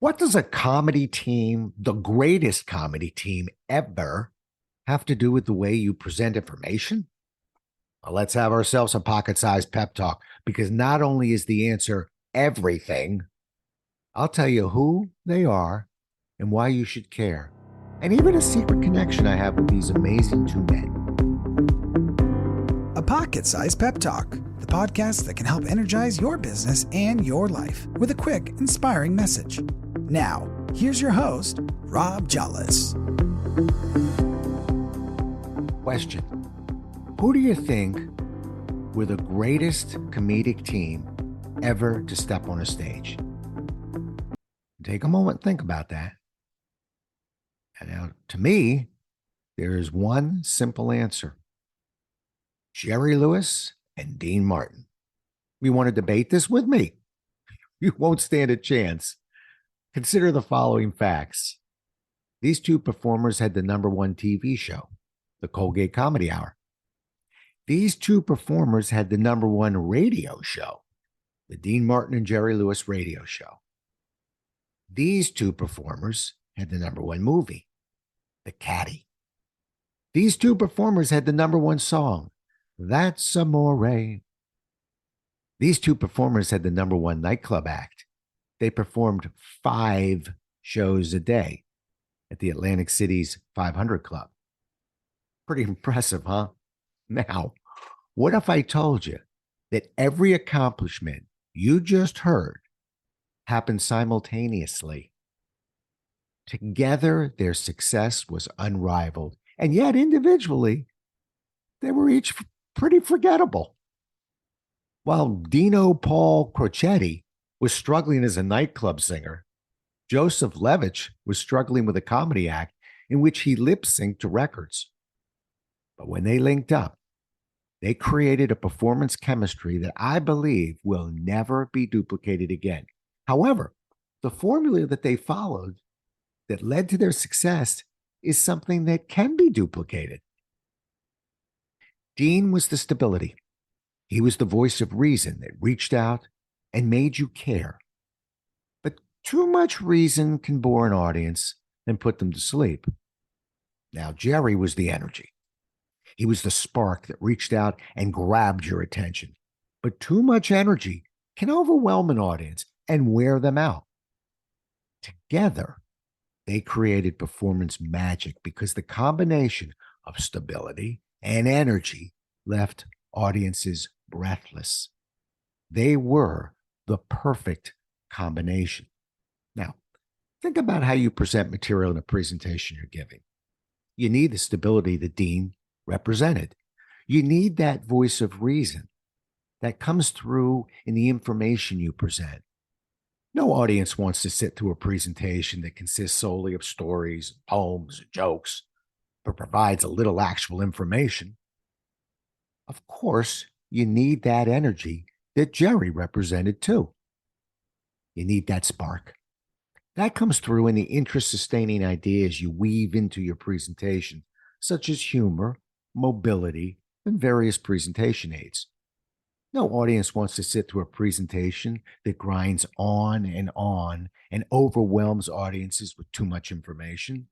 What does a comedy team, the greatest comedy team ever, have to do with the way you present information? Well, let's have ourselves a pocket sized pep talk because not only is the answer everything, I'll tell you who they are and why you should care, and even a secret connection I have with these amazing two men. A Pocket Sized Pep Talk, the podcast that can help energize your business and your life with a quick, inspiring message. Now, here's your host, Rob Jollis. Question: who do you think were the greatest comedic team ever to step on a stage? Take a moment and think about that. And now, to me, there is one simple answer: Jerry Lewis and Dean Martin. You want to debate this with me? You won't stand a chance. Consider the following facts. These two performers had the #1 TV show, the Colgate Comedy Hour. These two performers had the #1 radio show, the Dean Martin and Jerry Lewis radio show. These two performers had the #1 movie, The Caddy. These two performers had the #1 song, That's Amore. These two performers had the #1 nightclub act. They performed 5 shows a day at the Atlantic City's 500 Club. Pretty impressive, huh? Now, what if I told you that every accomplishment you just heard happened simultaneously? Together, their success was unrivaled, and yet individually, they were each pretty forgettable. While Dino Paul Crocetti was struggling as a nightclub singer, Joseph Levitch was struggling with a comedy act in which he lip-synced to records. But when they linked up, they created a performance chemistry that I believe will never be duplicated again. However, the formula that they followed that led to their success is something that can be duplicated. Dean was the stability. He was the voice of reason that reached out and made you care. But too much reason can bore an audience and put them to sleep. Now, Jerry was the energy. He was the spark that reached out and grabbed your attention. But too much energy can overwhelm an audience and wear them out. Together, they created performance magic because the combination of stability and energy left audiences breathless. They were the perfect combination. Now, think about how you present material in a presentation you're giving. You need the stability that Dean represented. You need that voice of reason that comes through in the information you present. No audience wants to sit through a presentation that consists solely of stories, poems, and jokes, but provides a little actual information. Of course, you need that energy that Jerry represented too. You need that spark. That comes through in the interest-sustaining ideas you weave into your presentation, such as humor, mobility, and various presentation aids. No audience wants to sit through a presentation that grinds on and overwhelms audiences with too much information.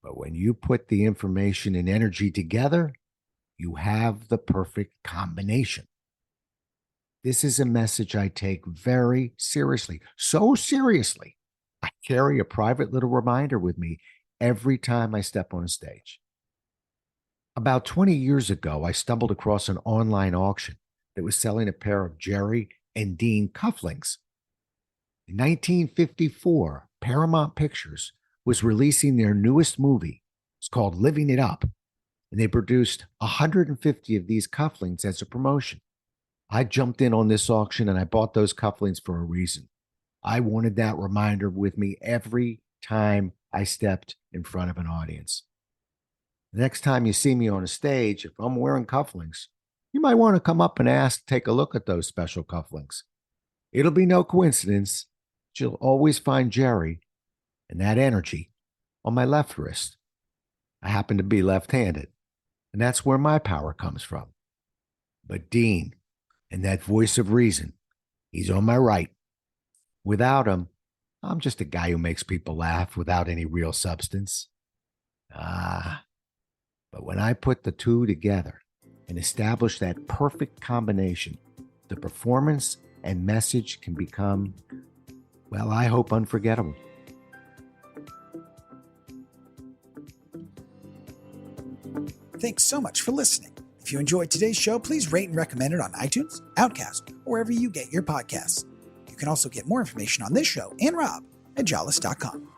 But when you put the information and energy together, you have the perfect combination. This is a message I take very seriously, so seriously, I carry a private little reminder with me every time I step on a stage. About 20 years ago, I stumbled across an online auction that was selling a pair of Jerry and Dean cufflinks. In 1954, Paramount Pictures was releasing their newest movie. It's called Living It Up, and they produced 150 of these cufflinks as a promotion. I jumped in on this auction and I bought those cufflinks for a reason. I wanted that reminder with me every time I stepped in front of an audience. The next time you see me on a stage, if I'm wearing cufflinks, you might want to come up and take a look at those special cufflinks. It'll be no coincidence that you'll always find Jerry and that energy on my left wrist. I happen to be left-handed, and that's where my power comes from. But Dean and that voice of reason, he's on my right. Without him, I'm just a guy who makes people laugh without any real substance. But when I put the two together and establish that perfect combination, the performance and message can become, well, I hope unforgettable. Thanks so much for listening. If you enjoyed today's show, please rate and recommend it on iTunes, Outcast, or wherever you get your podcasts. You can also get more information on this show and Rob at jollis.com.